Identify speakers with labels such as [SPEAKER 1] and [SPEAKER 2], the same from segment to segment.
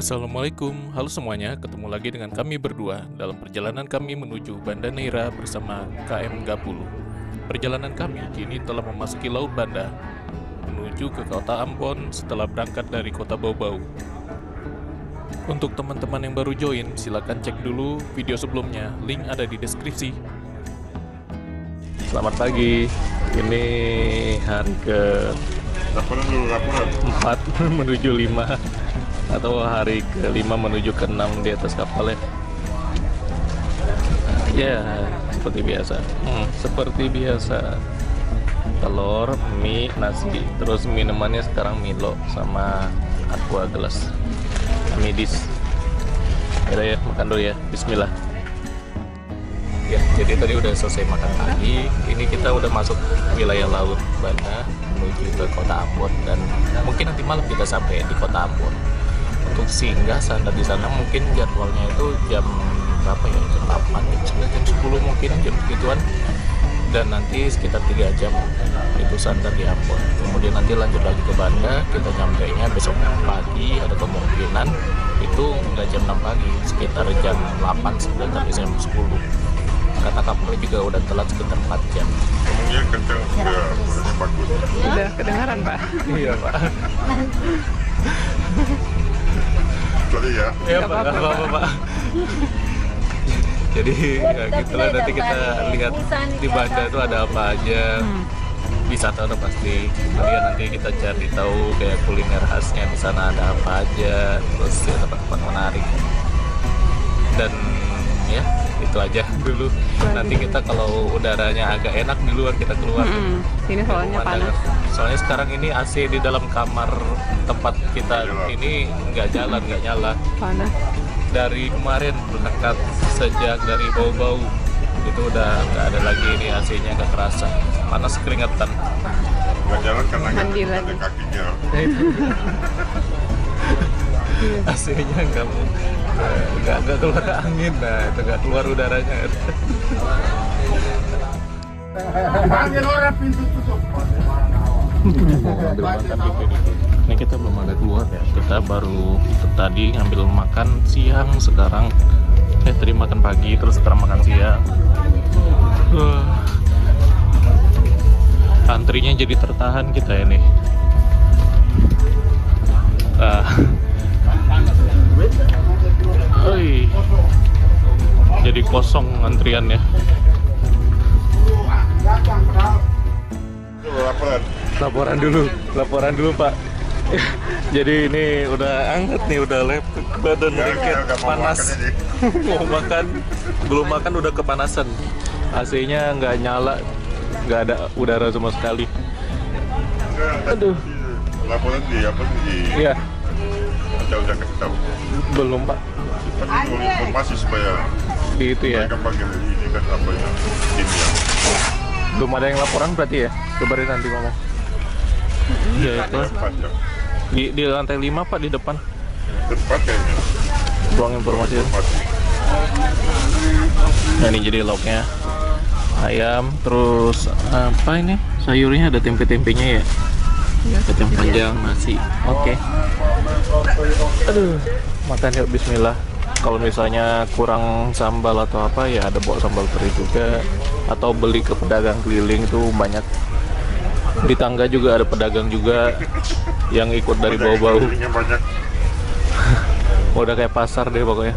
[SPEAKER 1] Assalamualaikum, halo semuanya, ketemu lagi dengan kami berdua dalam perjalanan kami menuju Banda Neira bersama KM Gapulu. Perjalanan kami kini telah memasuki Laut Banda, menuju ke kota Ambon setelah berangkat dari kota Bau-Bau. Untuk teman-teman yang baru join, silakan cek dulu video sebelumnya, link ada di deskripsi. Selamat pagi, ini hari ke-4 menuju 5 atau hari ke-5 menuju ke-6 di atas kapal ya. Ya, seperti biasa. Telur, mie, nasi, terus minumannya sekarang Milo sama aqua gelas. Amidis. Ya, makan dulu ya. Bismillah. Ya, jadi tadi udah selesai makan pagi. Ini kita udah masuk wilayah Laut Banda menuju ke kota Ambon, dan mungkin nanti malam kita sampai di kota Ambon. Untuk singgah sandar di sana mungkin jadwalnya itu jam berapa ya, jam 8, jam 10 mungkin, jam begituan, dan nanti sekitar 3 jam itu sandar di Ambon. Kemudian nanti lanjut lagi ke Banda, kita nyampe nya besok pagi, ada kemungkinan itu nggak jam 6 pagi, sekitar jam 8 sampai jam 10, karena kapalnya juga udah telat sekitar 4 jam.
[SPEAKER 2] Ngomongnya kencang, udah bagus.
[SPEAKER 3] Udah kedengaran, Pak?
[SPEAKER 1] Iya, Pak.
[SPEAKER 2] Sorry ya.
[SPEAKER 1] Iya, Pak, nggak apa-apa, Pak. Jadi ya gitulah, nanti kita lihat di Banda itu ada apa aja. Wisata udah pasti. Kemudian nanti kita cari tahu kayak kuliner khasnya di sana ada apa aja, terus ya tempat-tempat menarik. Dan ya itu aja dulu. Nanti kita kalau udaranya agak enak di luar kita keluar.
[SPEAKER 3] Sini soalnya panas.
[SPEAKER 1] Soalnya sekarang ini AC di dalam kamar tempat kita ini nggak nyala.
[SPEAKER 3] Panas.
[SPEAKER 1] Dari kemarin berangkat sejak dari Bau-Bau itu udah nggak ada lagi, ini AC-nya nggak kerasa, panas keringetan.
[SPEAKER 2] Nggak jalan karena nggak
[SPEAKER 3] Mandi
[SPEAKER 2] ada
[SPEAKER 3] lagi.
[SPEAKER 2] kakinya.
[SPEAKER 1] AC-nya nggak keluar angin, nah itu nggak keluar udaranya. Ini kita belum ada keluar ya, kita baru tadi ngambil makan siang, sekarang tadi makan pagi terus sekarang makan siang. Antrinya jadi tertahan kita ini. Jadi kosong antriannya. Laporan dulu Pak. Jadi ini udah anget nih, udah lepek badan, lengket, panas. Mau makan, belum makan udah kepanasan. AC-nya nggak nyala, nggak ada udara sama sekali. Aduh.
[SPEAKER 2] Laporan di apa di?
[SPEAKER 1] Iya.
[SPEAKER 2] Udah kasih tahu.
[SPEAKER 1] Belum Pak.
[SPEAKER 2] Kan informasi supaya
[SPEAKER 1] Di itu ya.
[SPEAKER 2] mereka panggil ini kan apa ya, timnya.
[SPEAKER 1] Belum ada yang laporan berarti ya? Coba deh nanti ngomong. Iya itu.
[SPEAKER 2] Panjang.
[SPEAKER 1] Di lantai 5 Pak, di depan.
[SPEAKER 2] Tempat kayaknya.
[SPEAKER 1] Ruang informasi. Nah ini jadi lauknya ayam, terus apa ini sayurnya, ada tempe-tempenya ya, kacang panjang, nasi. Oke. Aduh, makan yuk, bismillah. Kalau misalnya kurang sambal atau apa ya ada bawa sambal teri juga, atau beli ke pedagang keliling itu banyak. Di tangga juga ada pedagang juga yang ikut dari Bau-Bau.
[SPEAKER 2] Kelilingnya banyak.
[SPEAKER 1] Udah kayak pasar deh pokoknya.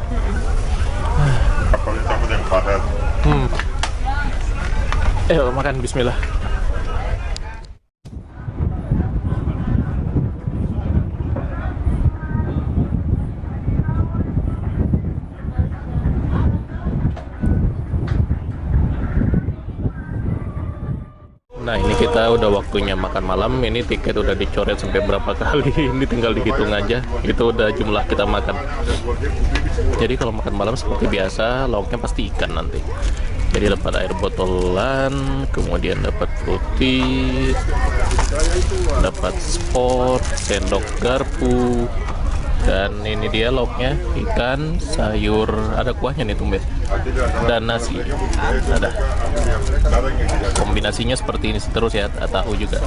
[SPEAKER 2] Kapal tamu yang padat.
[SPEAKER 1] Makan, bismillah. Nah ini kita udah waktunya makan malam. Ini tiket udah dicoret sampai berapa kali. Ini tinggal dihitung aja. Itu udah jumlah kita makan. Jadi kalau makan malam seperti biasa, lauknya pasti ikan nanti. Jadi dapat air botolan, kemudian dapat fruity, dapat sport, sendok garpu, dan Dan ini dia lauknya, ikan, sayur, ada kuahnya nih tumbe, dan nasi. Ada. Kombinasinya seperti ini terus ya, tahu juga.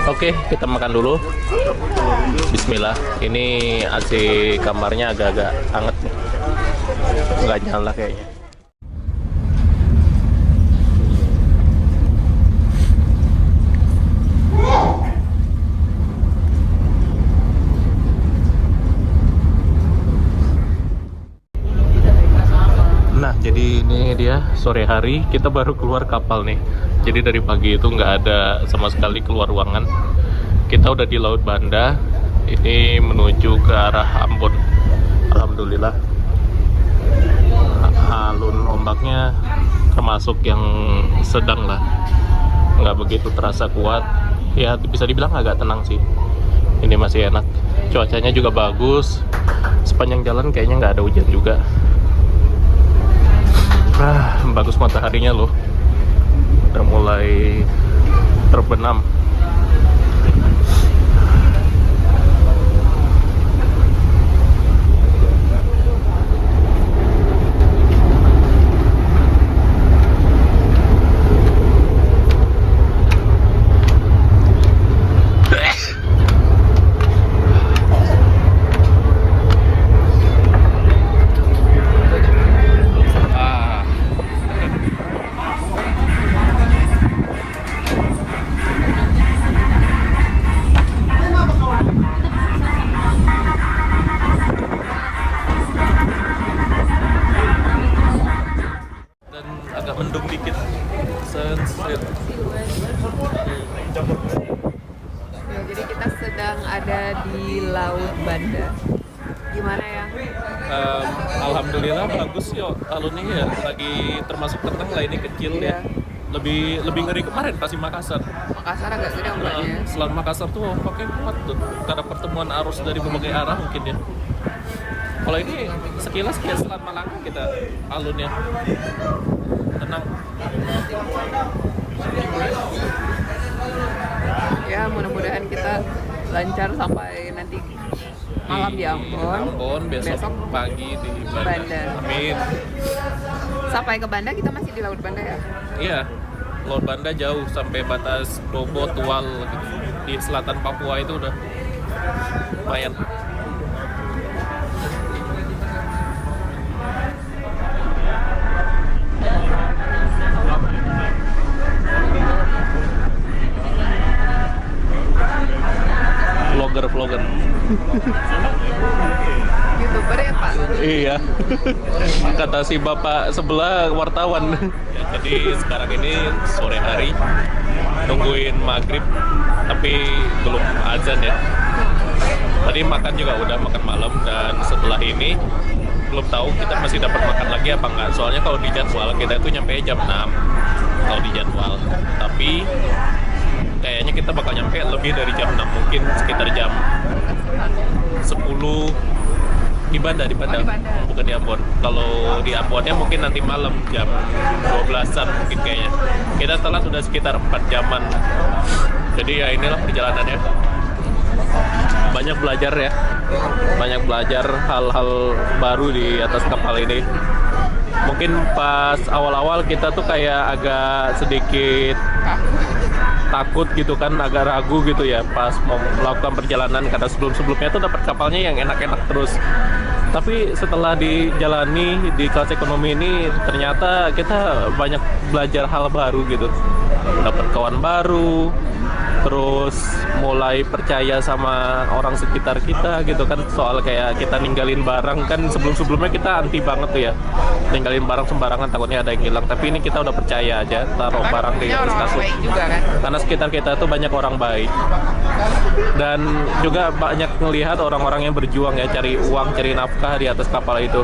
[SPEAKER 1] Oke, kita makan dulu. Bismillah. Ini AC kamarnya agak-agak hangat nih. Nggak nyala kayaknya. Nah, jadi ini dia sore hari, kita baru keluar kapal nih. Jadi dari pagi itu nggak ada sama sekali keluar ruangan. Kita udah di Laut Banda, ini menuju ke arah Ambon. Alhamdulillah, alun ombaknya termasuk yang sedang lah, nggak begitu terasa kuat. Ya bisa dibilang agak tenang sih. Ini masih enak, cuacanya juga bagus. Sepanjang jalan kayaknya nggak ada hujan juga. Bagus mataharinya loh, udah mulai terbenam. Mendung dikit, sunset.
[SPEAKER 3] Ya, jadi kita sedang ada di Laut Banda. Gimana ya?
[SPEAKER 1] Alhamdulillah bagus yo, alunnya ya lagi termasuk tenang lah, ini kecil ya.
[SPEAKER 3] Iya.
[SPEAKER 1] Lebih ngeri kemarin pasti Makassar.
[SPEAKER 3] Makassar agak gede ombaknya.
[SPEAKER 1] Selain Makassar tuh ombaknya kuat tuh, karena pertemuan arus dari berbagai arah mungkin ya. Kalau ini sekilas kayak Selat Malaka kita alunnya tenang.
[SPEAKER 3] Ya, mudah-mudahan kita lancar sampai nanti malam di Ambon.
[SPEAKER 1] Besok pagi di Banda.
[SPEAKER 3] Banda.
[SPEAKER 1] Amin.
[SPEAKER 3] Sampai ke Banda kita masih di Laut Banda ya?
[SPEAKER 1] Iya, Laut Banda jauh sampai batas Bobo, Tual di selatan Papua itu udah lumayan. Vlogger.
[SPEAKER 3] YouTuber ya Pak?
[SPEAKER 1] Iya. Kata si bapak sebelah wartawan. Ya, jadi sekarang ini sore hari, nungguin maghrib, tapi belum azan ya. Tadi makan juga udah makan malam, dan setelah ini belum tahu kita masih dapat makan lagi apa enggak. Soalnya kalau di jadwal kita itu nyampe jam 6 kalau di jadwal. Tapi kayaknya kita bakal nyampe lebih dari jam 6, mungkin sekitar jam 10 di Banda.
[SPEAKER 3] Oh, di Banda.
[SPEAKER 1] Bukan di Ambon. Kalau di Ambonnya mungkin nanti malam jam 12-an mungkin kayaknya. Kita telat sudah sekitar 4 jaman. Jadi ya inilah perjalanannya. Banyak belajar ya. Banyak belajar hal-hal baru di atas kapal ini. Mungkin pas awal-awal kita tuh kayak agak sedikit takut gitu kan, agak ragu gitu ya pas mau melakukan perjalanan, karena sebelum-sebelumnya tuh dapat kapalnya yang enak-enak terus. Tapi setelah dijalani di kelas ekonomi ini, ternyata kita banyak belajar hal baru gitu, dapat kawan baru, terus mulai percaya sama orang sekitar kita gitu kan. Soal kayak kita ninggalin barang kan, sebelum-sebelumnya kita anti banget tuh ya, ninggalin barang sembarangan takutnya ada yang hilang. Tapi ini kita udah percaya aja, taruh barang di atas kasur
[SPEAKER 3] juga kan?
[SPEAKER 1] karena sekitar kita tuh banyak orang baik, dan juga banyak ngelihat orang-orang yang berjuang ya, cari uang, cari nafkah di atas kapal itu.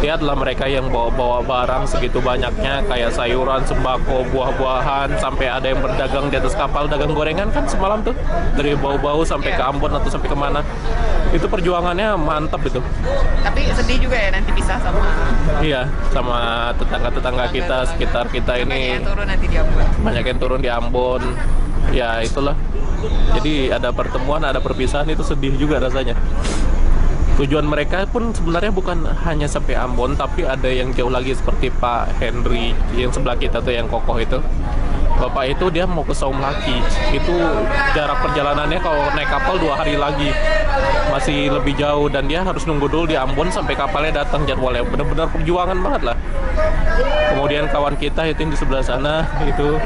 [SPEAKER 1] Lihatlah mereka yang bawa-bawa barang segitu banyaknya, kayak sayuran, sembako, buah-buahan, sampai ada yang berdagang di atas kapal, dagang gorengan kan semalam tuh, dari bau-bau sampai ke Ambon atau sampai kemana. Itu perjuangannya mantap itu.
[SPEAKER 3] Tapi sedih juga ya nanti pisah sama
[SPEAKER 1] Iya, sama tetangga-tetangga kita sekitar kita ini.
[SPEAKER 3] banyak yang turun nanti di Ambon.
[SPEAKER 1] Banyak yang turun di Ambon. Ya itulah. Jadi ada pertemuan, ada perpisahan, itu sedih juga rasanya. Tujuan mereka pun sebenarnya bukan hanya sampai Ambon, tapi ada yang jauh lagi seperti Pak Henry yang sebelah kita tuh, yang kokoh itu. Bapak itu dia mau ke Saumlaki. Itu jarak perjalanannya kalau naik kapal 2 hari lagi. Masih lebih jauh, dan dia harus nunggu dulu di Ambon sampai kapalnya datang jadwalnya. Benar-benar perjuangan banget lah. Kemudian kawan kita itu yang di sebelah sana itu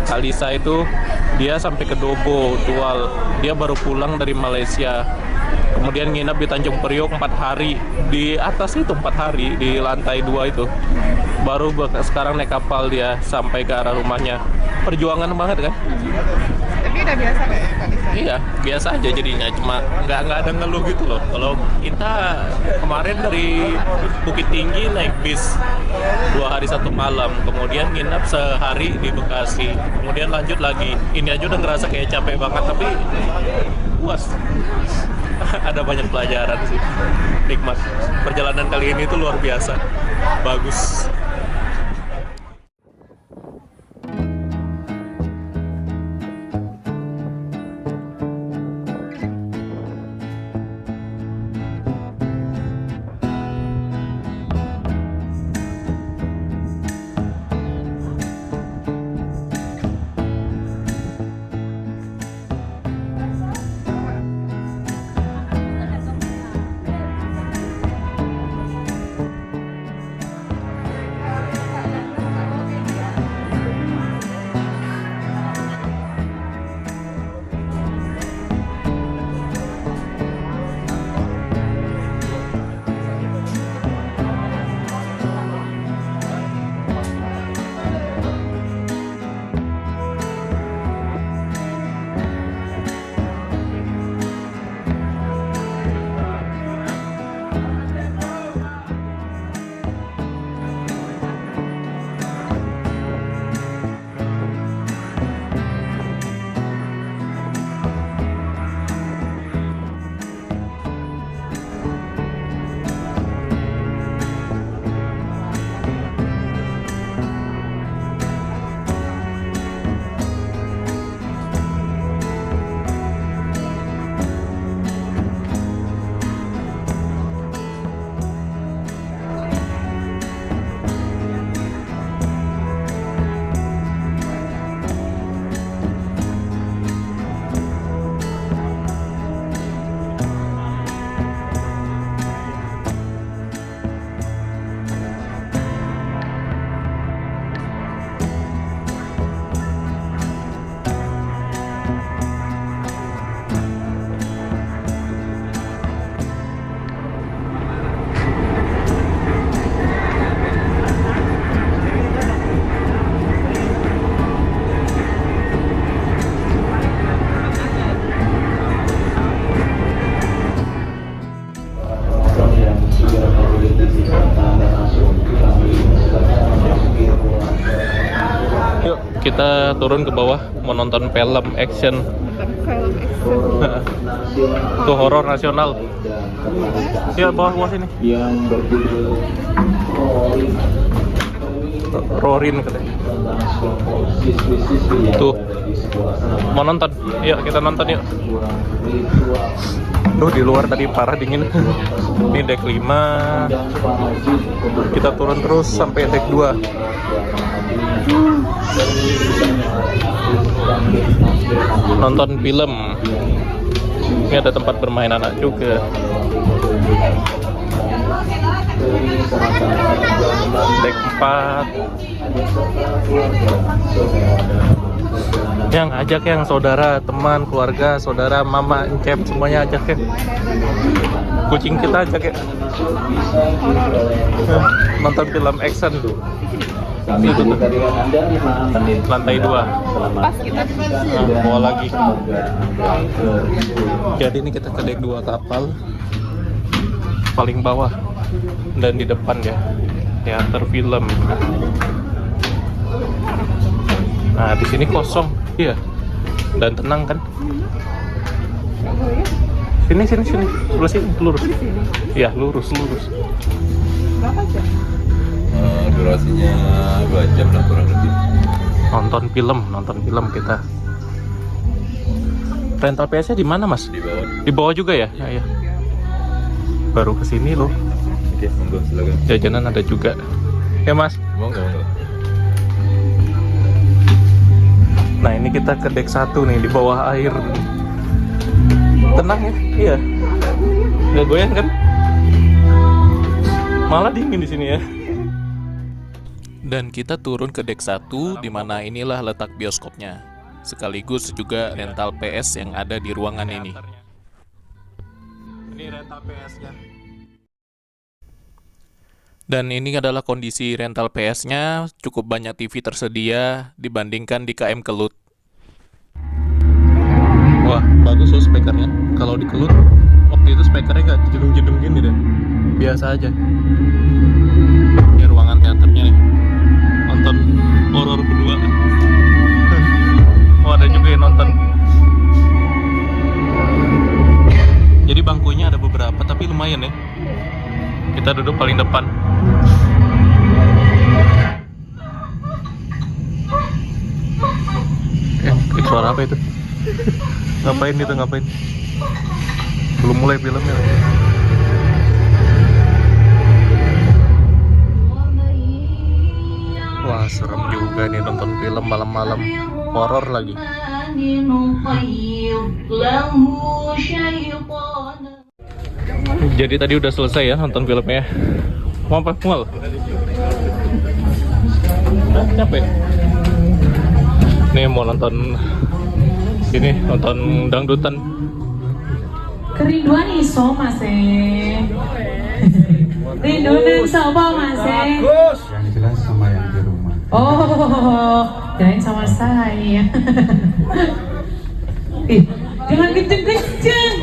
[SPEAKER 1] Alisa itu dia sampai ke Dobo, Tual. Dia baru pulang dari Malaysia. Kemudian nginap di Tanjung Priok 4 hari. Di atas itu 4 hari di lantai 2 itu. Baru sekarang naik kapal dia sampai ke arah rumahnya. Perjuangan banget kan?
[SPEAKER 3] Tapi udah biasa kayak Kak Lisa?
[SPEAKER 1] Iya, biasa aja jadinya, cuma nggak ada ngeluh gitu loh. Kalau kita kemarin dari Bukit Tinggi naik bis 2 hari 1 malam, kemudian nginap sehari di Bekasi, kemudian lanjut lagi. Ini aja udah ngerasa kayak capek banget, tapi puas. Ada banyak pelajaran sih, nikmat. Perjalanan kali ini tuh luar biasa, bagus. Kita turun ke bawah mau nonton film action.
[SPEAKER 3] Film action.
[SPEAKER 1] Tuh horor nasional. Ya bawah sini.
[SPEAKER 4] Yang berjudul
[SPEAKER 1] Rorin katanya. Tuh mau nonton. Yuk kita nonton yuk. Duh di luar tadi parah dingin. Ini deck 5. Kita turun terus sampai deck 2. Nonton film. Ini ada tempat bermain anak juga. Deck 4. Yang ajak yang saudara, teman, keluarga, saudara, mama, encep, semuanya ajak ya. Kucing kita ajak ya. Nonton film action. Itu tuh. Lantai 2.
[SPEAKER 3] Pas kita
[SPEAKER 1] Bawa lagi. Jadi ini kita ke deck 2 kapal. Paling bawah dan di depan ya. Teater film. Nah, di sini kosong. Iya. Dan tenang kan? Sini. Sebelah sini, lurus. Iya, lurus.
[SPEAKER 3] berapa jam?
[SPEAKER 4] Durasinya 2 jam lah kurang lebih.
[SPEAKER 1] Nonton film kita. Rental PS-nya di mana, Mas?
[SPEAKER 4] Di bawah.
[SPEAKER 1] Di bawah juga ya? Iya. baru kesini loh.
[SPEAKER 4] Oke, monggo silakan.
[SPEAKER 1] Jajanan ada juga. Ya mas.
[SPEAKER 4] Monggo.
[SPEAKER 1] Nah ini kita ke deck 1 nih di bawah air. Tenang ya, iya. Nggak goyang kan? Malah dingin di sini ya. Dan kita turun ke deck 1, di mana inilah letak bioskopnya. Sekaligus juga rental PS yang ada di ruangan ini. Ini rental PS-nya. Dan ini adalah kondisi rental PS-nya, cukup banyak TV tersedia dibandingkan di KM Kelut. Wah, bagus loh speakernya. Kalau di Kelut, waktu itu speakernya nggak jedung-jedung gini deh. Biasa aja. Ini ruangan teaternya nih. Nonton horor berdua. Oh, ada juga yang nonton. Jadi bangkunya ada beberapa, tapi lumayan ya. Kita duduk paling depan. Suara apa itu? Ngapain itu, ngapain? Belum mulai filmnya. Wah, serem juga nih nonton film malam-malam. Horor lagi. Jadi tadi udah selesai ya nonton filmnya. Mau apa? Mual? Capek? Nih mau nonton ini, nonton dangdutan.
[SPEAKER 5] Kerinduan iso mas rinduan sopo mas
[SPEAKER 6] Yang jelas sama yang di rumah.
[SPEAKER 5] oh kirain sama saya. Ih, jangan kenceng-kenceng.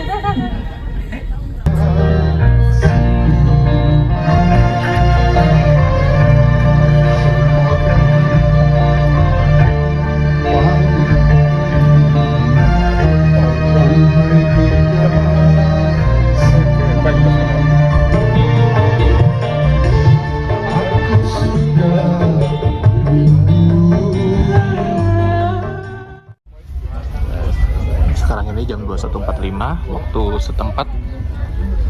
[SPEAKER 1] Sekarang ini jam 21.45 waktu setempat.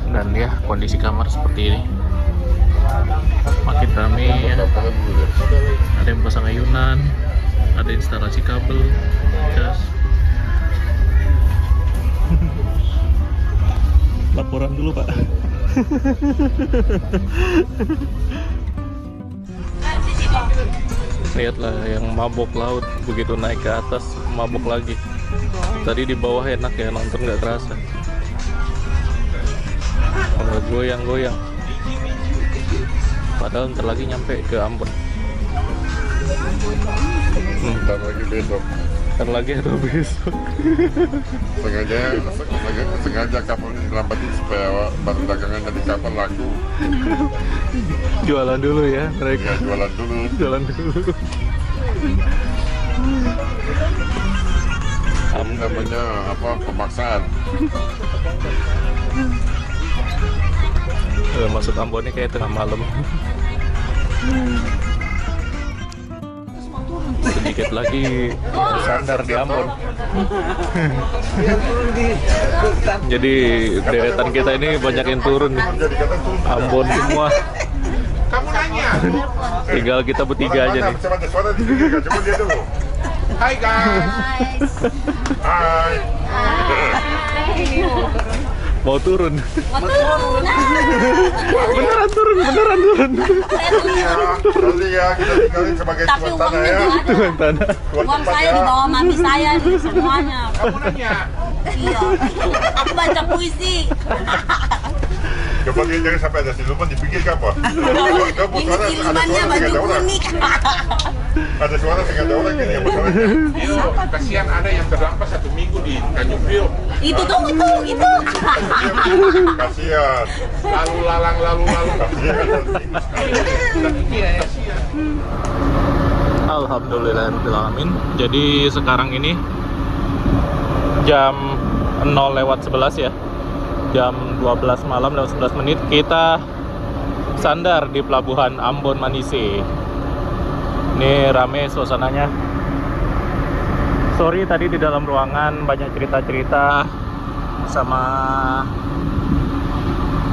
[SPEAKER 1] Dan ya kondisi kamar seperti ini. Makin rame ya. Ada yang pasang ayunan, ada instalasi kabel, gas. Laporan dulu Pak. Lihatlah yang mabok laut, begitu naik ke atas mabok lagi. Tadi di bawah enak ya, nonton nggak kerasa. Malah goyang-goyang. Padahal ntar lagi nyampe ke Ambon.
[SPEAKER 2] Ntar lagi besok.
[SPEAKER 1] Ntar lagi ada besok.
[SPEAKER 2] Sengaja kapalnya dilambatin supaya barang dagangan dari kapal laku.
[SPEAKER 1] Jualan dulu ya mereka.
[SPEAKER 2] Ya, jualan dulu.
[SPEAKER 1] Jualan dulu.
[SPEAKER 2] Ini namanya apa? Pemaksaan.
[SPEAKER 1] Maksud Ambonnya kayak tengah malam. Sedikit lagi sandar di Ambon. Jadi deretan kita ini banyak yang turun nih. Ambon semua.
[SPEAKER 2] Kamu nanya.
[SPEAKER 1] Tinggal kita bertiga aja nih.
[SPEAKER 2] Bisa baca suara di sini nggak? Coba lihat dulu. Hai guys. Hai.
[SPEAKER 1] Mau turun. Beneran turun.
[SPEAKER 2] Iya, nanti ya kita tinggalin sebagai
[SPEAKER 7] Tapi
[SPEAKER 2] tuan tanah
[SPEAKER 7] uangnya
[SPEAKER 2] ya.
[SPEAKER 7] nggak ada.
[SPEAKER 1] Tuan tanah.
[SPEAKER 7] Uang saya di bawah mami saya nih semuanya.
[SPEAKER 2] Kamu nanya.
[SPEAKER 7] Iya. Aku baca puisi.
[SPEAKER 2] Coba dia jangan sampai ada siluman dipikir apa?
[SPEAKER 7] Ini silumannya baju kuning.
[SPEAKER 2] Ada suara sehingga ada orang gini ya masalahnya.
[SPEAKER 8] Kasihan ada yang terdampar 1 minggu di Tanjung Priok.
[SPEAKER 7] Itu tuh itu.
[SPEAKER 2] Kasihan.
[SPEAKER 8] Lalu lalang.
[SPEAKER 1] Alhamdulillahirrahmanirrahim. Jadi sekarang ini jam 0:11 ya. Jam 12 malam lewat 11 menit kita sandar di pelabuhan Ambon Manise. Ini rame suasananya. Sorry tadi di dalam ruangan banyak cerita-cerita sama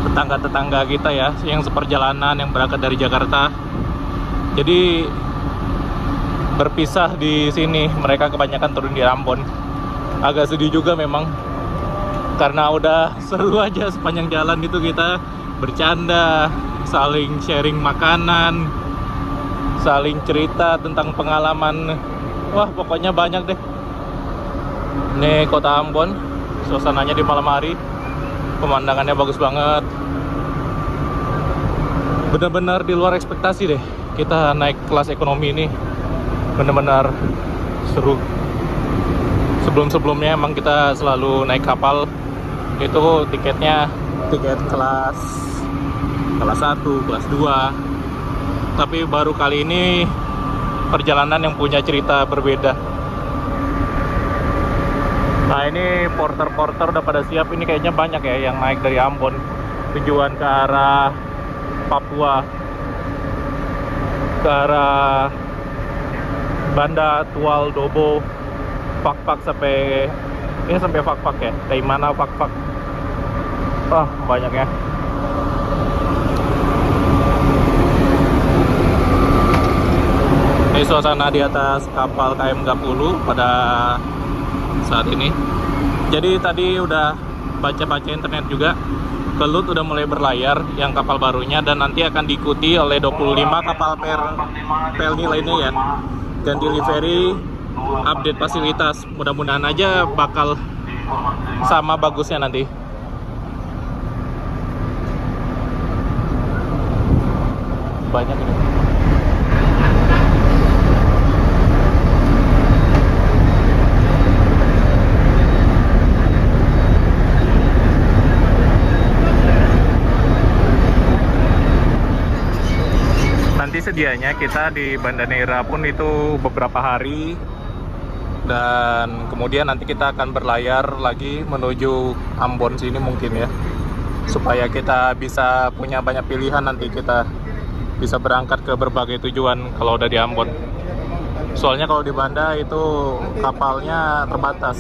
[SPEAKER 1] tetangga-tetangga kita ya, yang seperjalanan yang berangkat dari Jakarta. Jadi berpisah di sini, mereka kebanyakan turun di Ambon. Agak sedih juga memang, karena udah seru aja sepanjang jalan itu kita bercanda, saling sharing makanan, saling cerita tentang pengalaman. Wah, pokoknya banyak deh. Ini kota Ambon, suasananya di malam hari, pemandangannya bagus banget. Benar-benar di luar ekspektasi deh. Kita naik kelas ekonomi ini benar-benar seru. Sebelum-sebelumnya emang kita selalu naik kapal, itu tiketnya tiket kelas 1, kelas 2. Tapi baru kali ini perjalanan yang punya cerita berbeda. Nah, ini porter-porter udah pada siap. Ini kayaknya banyak ya yang naik dari Ambon tujuan ke arah Papua, ke arah Banda Tual Dobo, Pak-Pak sampai ini sampai Pak-Pak ya, kayak mana Pak-Pak. Wah, banyak ya. Ini suasana di atas kapal KM Gapulu pada saat ini. Jadi tadi udah baca-baca internet juga, Kelut udah mulai berlayar yang kapal barunya, dan nanti akan diikuti oleh 25 kapal Pelni lainnya ya. Dan delivery update fasilitas, mudah-mudahan aja bakal sama bagusnya nanti. Banyak ini. Nanti sedianya kita di Banda Neira pun itu beberapa hari, dan kemudian nanti kita akan berlayar lagi menuju Ambon sini mungkin ya, supaya kita bisa punya banyak pilihan. Nanti kita bisa berangkat ke berbagai tujuan kalau udah di Ambon. Soalnya kalau di Banda itu kapalnya terbatas.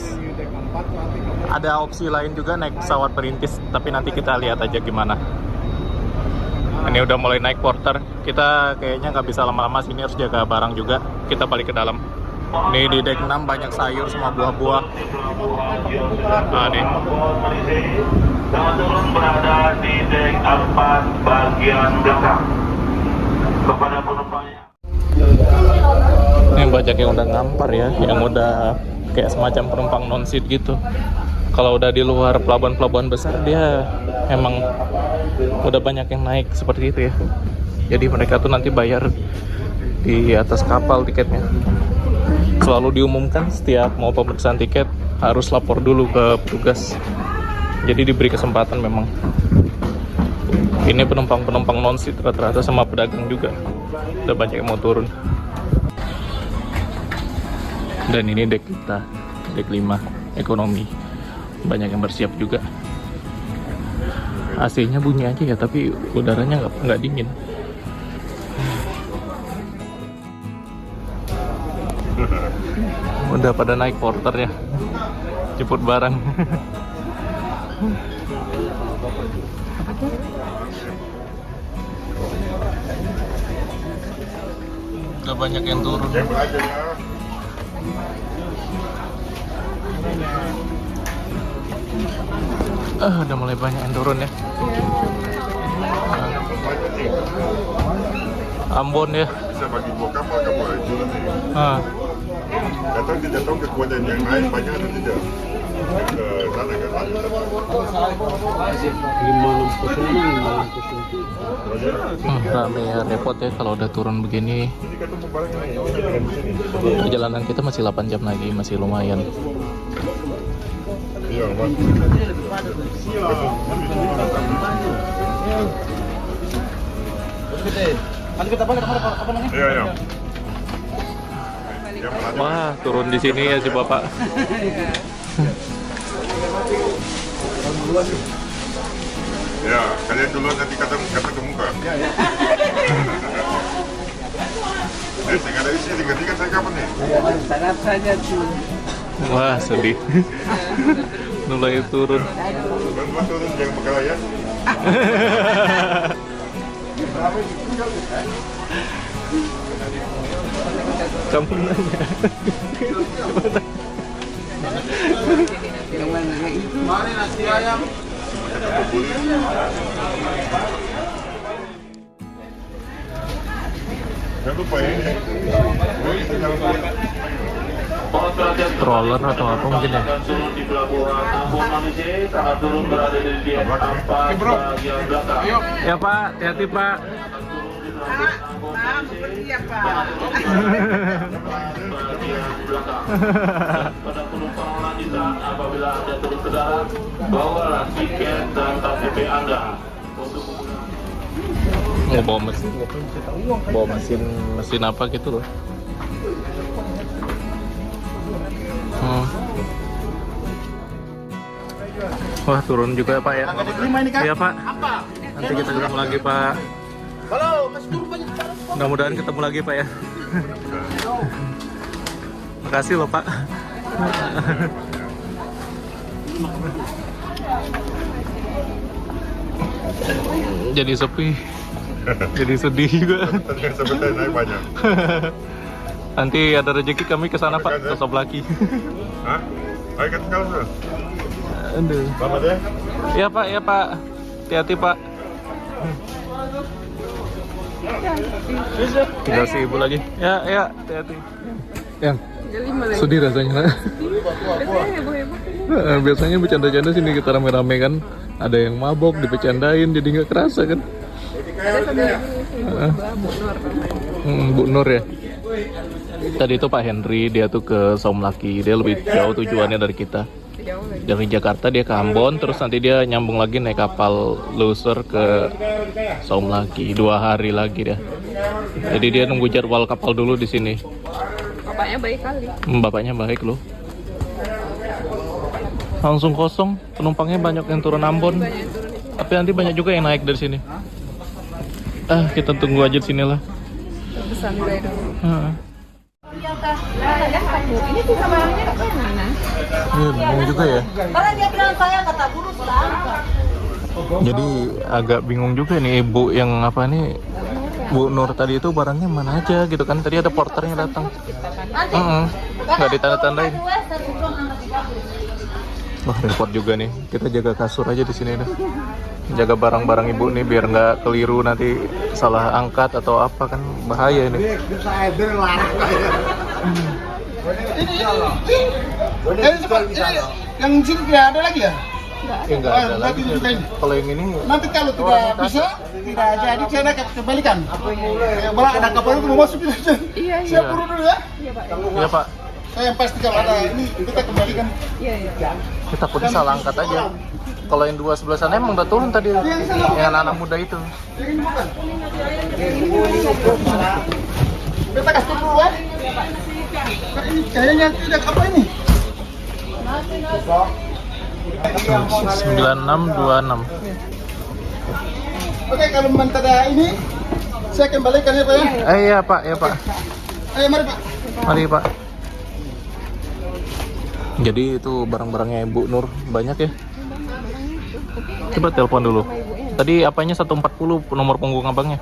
[SPEAKER 1] Ada opsi lain juga naik pesawat perintis, tapi nanti kita lihat aja gimana. Ini udah mulai naik porter. Kita kayaknya nggak bisa lama-lama sini, harus jaga barang juga. Kita balik ke dalam. Ini di deck 6 banyak sayur sama buah-buah. Nah, nih.
[SPEAKER 9] Teman-teman berada di deck 4 bagian belakang. Kepada penumpangnya.
[SPEAKER 1] Ini banyak yang udah ngampar ya, yang udah kayak semacam penumpang non-seat gitu. Kalau udah di luar pelabuhan-pelabuhan besar, dia emang udah banyak yang naik seperti itu ya. Jadi mereka tuh nanti bayar di atas kapal tiketnya. Selalu diumumkan setiap mau pemeriksaan tiket harus lapor dulu ke petugas. Jadi diberi kesempatan memang. Ini penumpang-penumpang non-seat rata-rata sama pedagang juga. Udah banyak yang mau turun. Dan ini deck kita, deck 5 ekonomi. Banyak yang bersiap juga. AC-nya bunyi aja ya, tapi udaranya nggak dingin. Udah pada naik porter ya, jemput barang. Udah banyak yang turun. Udah mulai banyak yang turun ya. Ambon ya.
[SPEAKER 2] Bisa bagi dua kapal itu nanti. Datang ke kota yang lain banyak atau tidak? Ke sana ke
[SPEAKER 1] Rame ya, repot ya kalau udah turun begini. Perjalanan kita masih 8 jam lagi, masih lumayan.
[SPEAKER 2] Iya, Mas. Iya, iya.
[SPEAKER 1] Wah, turun di sini ya si Bapak.
[SPEAKER 2] Ya, kalian dulu nanti kata ke muka. Saya nggak ada isi, tinggal saya kapan nih?
[SPEAKER 10] Sangat saja tuh.
[SPEAKER 1] Wah, sedih. Mulai turun.
[SPEAKER 2] Bantuan turun, jangan berkelayan.
[SPEAKER 1] Kamu nanya.
[SPEAKER 10] Mari nasi ayam.
[SPEAKER 2] Jangan lupa ini.
[SPEAKER 1] Stroller atau apa mungkin ya?
[SPEAKER 9] Turun di pelabuhan Ambon Malaysia, saat turun berada di gate 4 bagian belakang.
[SPEAKER 1] Ya Pak, hati-hati Pak.
[SPEAKER 9] Pada penumpang lanjutan, apabila Anda turun ke darat, bawalah tiket dan KTP Anda.
[SPEAKER 1] Mau bawa mesin apa gitu loh. Wah, turun juga ya Pak ya. Iya Pak. Nanti kita ketemu lagi Pak. Mudah-mudahan ketemu lagi Pak ya. Makasih loh Pak. Jadi sepi. Jadi sedih juga.
[SPEAKER 2] Sebentar naik banyak.
[SPEAKER 1] Nanti ada rezeki kami ke sana Pak, ke Soblaki.
[SPEAKER 2] Hah? Ayo kita sekarang sudah.
[SPEAKER 1] Aduh.
[SPEAKER 2] Selamat ya.
[SPEAKER 1] Iya Pak, ya Pak. Hati-hati Pak. Tinggal si ibu lagi. Ya, ya, hati-hati. Yang sedih rasanya. Biasanya bercanda-canda sini kita rame-rame kan. Ada yang mabok, dipecandain, jadi nggak kerasa kan. Bu Nur ya. Tadi itu Pak Henry, dia tuh ke Somlaki. Dia lebih jauh tujuannya dari kita. Dari Jakarta dia ke Ambon, terus nanti dia nyambung lagi naik kapal loser ke Somlaki. 2 hari lagi dia. Jadi dia nunggu jadwal kapal dulu di sini.
[SPEAKER 3] Bapaknya baik kali.
[SPEAKER 1] Bapaknya baik loh. Langsung kosong, penumpangnya banyak yang turun Ambon. Tapi nanti banyak juga yang naik dari sini. Kita tunggu aja di sini lah.
[SPEAKER 3] Santai dulu.
[SPEAKER 7] Ini bisa barangnya ke mana?
[SPEAKER 1] Iya, bingung juga ya.
[SPEAKER 7] Karena dia bilang saya kata guru sudah angkat.
[SPEAKER 1] Jadi agak bingung juga nih ibu yang apa nih, Bu Nur tadi itu barangnya mana aja gitu kan. Tadi ada porternya datang. Nggak ditanda-tandain. Wah, repot juga nih. Kita jaga kasur aja di sini dah. Jaga barang-barang ibu nih biar nggak keliru nanti salah angkat atau apa kan bahaya ini.
[SPEAKER 10] Yang sini tidak ada lagi ya?
[SPEAKER 1] Nggak ada lagi. Kalau yang ini
[SPEAKER 10] Nanti kalau tidak bisa, tidak jadi saya akan kembalikan. Malah ada kapal itu mau masuk.
[SPEAKER 3] Iya,
[SPEAKER 10] Saya buru dulu ya.
[SPEAKER 1] ya Pak.
[SPEAKER 10] Saya yang pasti kalau ada ini kita kembalikan.
[SPEAKER 1] Kita takutnya salah angkat aja. Kalau yang 2 sebelah sana emang udah turun tadi, yang anak-anak muda itu.
[SPEAKER 10] Kita kasih dulu ya. Ini kayaknya tidak apa ini.
[SPEAKER 1] 9626.
[SPEAKER 10] Oke, kalau memang ada ini, saya kembalikan ya Pak ya.
[SPEAKER 1] Iya Pak, ya Pak.
[SPEAKER 10] Ayo mari Pak.
[SPEAKER 1] Mari Pak. Jadi itu barang-barangnya Ibu Nur banyak ya. Coba telepon dulu. Tadi apanya 140 nomor punggung abangnya?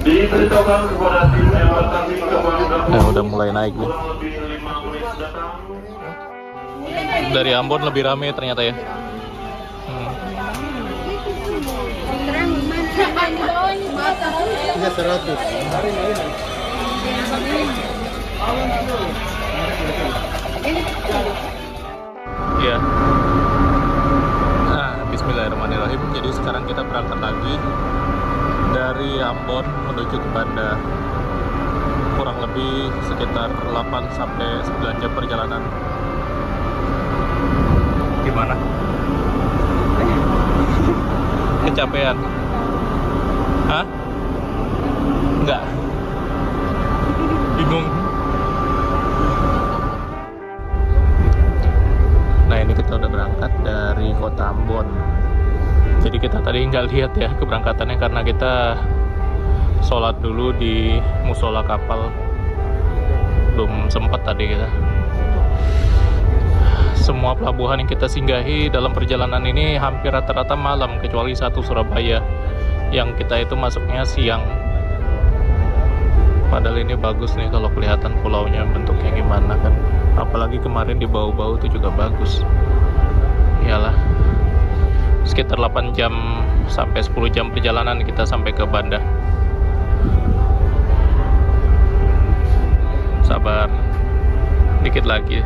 [SPEAKER 9] Diberitahukan kepada tim embarkasi kembali
[SPEAKER 1] Udah mulai naik nih.
[SPEAKER 9] lebih 5 menit datang.
[SPEAKER 1] Dari Ambon lebih rame ternyata ya.
[SPEAKER 10] Ini 100.
[SPEAKER 1] Iya. Bismillahirrahmanirrahim. Jadi sekarang kita berangkat lagi dari Ambon menuju ke Banda. Kurang lebih sekitar 8 sampai 9 jam perjalanan. Gimana? Kecapean? Hah? Enggak. Bingung. Nah, ini kita udah berangkat dari kota Ambon. Jadi kita tadi nggak lihat ya keberangkatannya karena kita sholat dulu di musola kapal. Belum sempat tadi kita. Semua pelabuhan yang kita singgahi dalam perjalanan ini hampir rata-rata malam, kecuali satu Surabaya yang kita itu masuknya siang. Padahal ini bagus nih kalau kelihatan pulaunya bentuknya gimana kan. Apalagi kemarin di bau-bau itu juga bagus. Iyalah, sekitar 8 jam sampai 10 jam perjalanan kita sampai ke Banda. Sabar, dikit lagi.